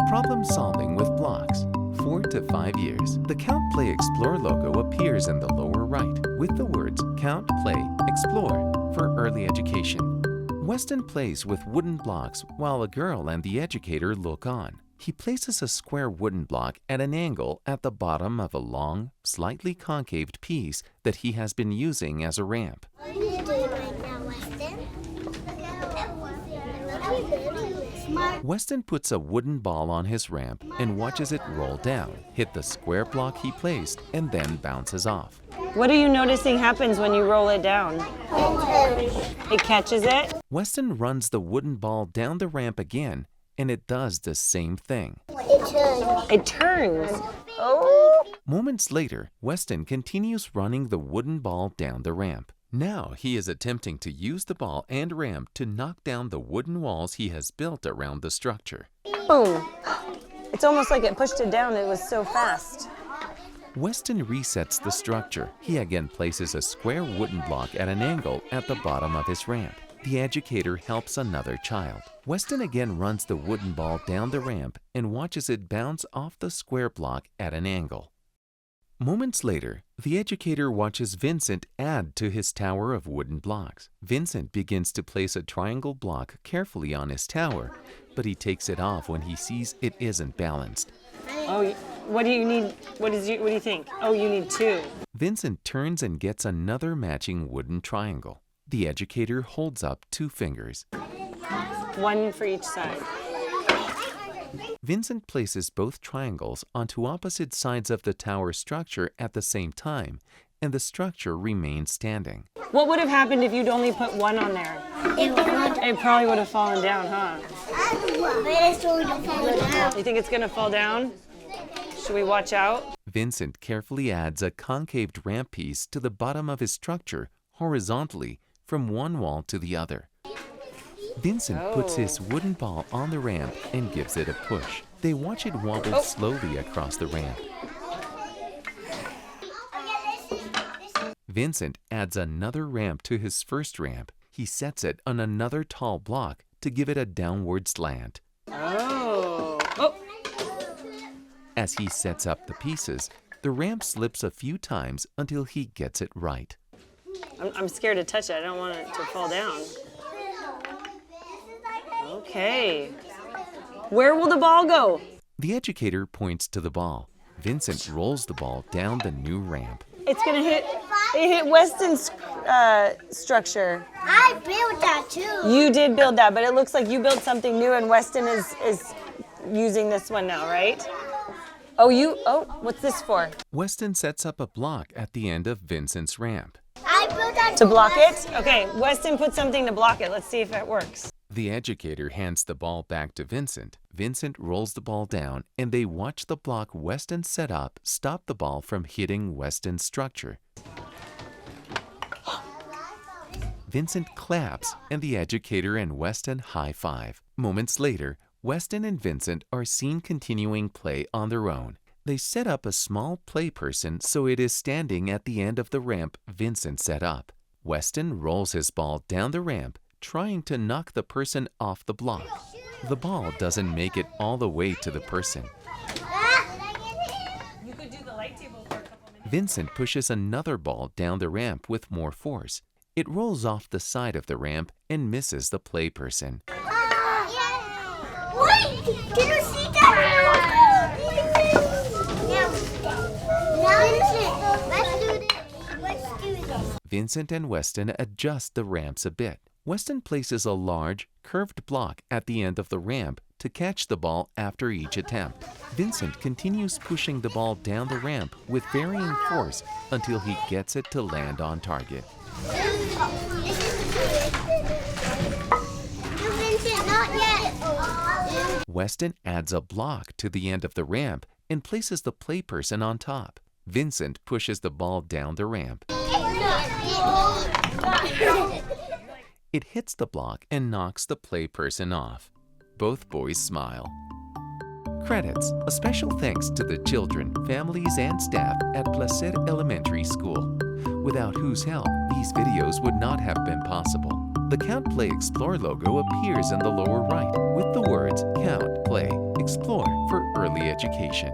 Problem solving with blocks. 4 to 5 years. The Count, Play, Explore logo appears in the lower right with the words Count, Play, Explore for early education. Weston plays with wooden blocks while a girl and the educator look on. He places a square wooden block at an angle at the bottom of a long, slightly concaved piece that he has been using as a ramp. What are you doing right now, Weston? Weston puts a wooden ball on his ramp and watches it roll down, hit the square block he placed, and then bounces off. What are you noticing happens when you roll it down? It catches it? Weston runs the wooden ball down the ramp again, and it does the same thing. It turns. Oh! Moments later, Weston continues running the wooden ball down the ramp. Now he is attempting to use the ball and ramp to knock down the wooden walls he has built around the structure. Boom! It's almost like it pushed it down. It was so fast. Weston resets the structure. He again places a square wooden block at an angle at the bottom of his ramp. The educator helps another child. Weston again runs the wooden ball down the ramp and watches it bounce off the square block at an angle. Moments later, the educator watches Vincent add to his tower of wooden blocks. Vincent begins to place a triangle block carefully on his tower, but he takes it off when he sees it isn't balanced. Oh, what do you need? What do you think? Oh, you need 2. Vincent turns and gets another matching wooden triangle. The educator holds up 2 fingers. 1 for each side. Vincent places both triangles onto opposite sides of the tower structure at the same time, and the structure remains standing. What would have happened if you'd only put 1 on there? It probably would have fallen down, huh? You think it's gonna fall down? Should we watch out? Vincent carefully adds a concaved ramp piece to the bottom of his structure horizontally from one wall to the other. Vincent puts his wooden ball on the ramp and gives it a push. They watch it wobble slowly across the ramp. Vincent adds another ramp to his first ramp. He sets it on another tall block to give it a downward slant. Oh. As he sets up the pieces, the ramp slips a few times until he gets it right. I'm scared to touch it. I don't want it to fall down. Okay. Where will the ball go? The educator points to the ball. Vincent rolls the ball down the new ramp. It's gonna hit. It hit Weston's structure. I built that too. You did build that, but it looks like you built something new, and Weston is using this one now, right? Oh, what's this for? Weston sets up a block at the end of Vincent's ramp. I built that To block it? Okay, Weston put something to block it. Let's see if it works. The educator hands the ball back to Vincent. Vincent rolls the ball down, and they watch the block Weston set up stop the ball from hitting Weston's structure. Vincent claps, and the educator and Weston high-five. Moments later, Weston and Vincent are seen continuing play on their own. They set up a small play person so it is standing at the end of the ramp Vincent set up. Weston rolls his ball down the ramp, trying to knock the person off the block. The ball doesn't make it all the way to the person. You could do the light table for a couple minutes. Vincent pushes another ball down the ramp with more force. It rolls off the side of the ramp and misses the play person. Wait! Can you see that? Let's do this. Vincent and Weston adjust the ramps a bit. Weston places a large, curved block at the end of the ramp to catch the ball after each attempt. Vincent continues pushing the ball down the ramp with varying force until he gets it to land on target. Vincent, not yet. Weston adds a block to the end of the ramp and places the play person on top. Vincent pushes the ball down the ramp. It hits the block and knocks the play person off. Both boys smile. Credits: a special thanks to the children, families, and staff at Placer Elementary School, without whose help these videos would not have been possible. The Count, Play, Explore logo appears in the lower right with the words Count, Play, explore for early education.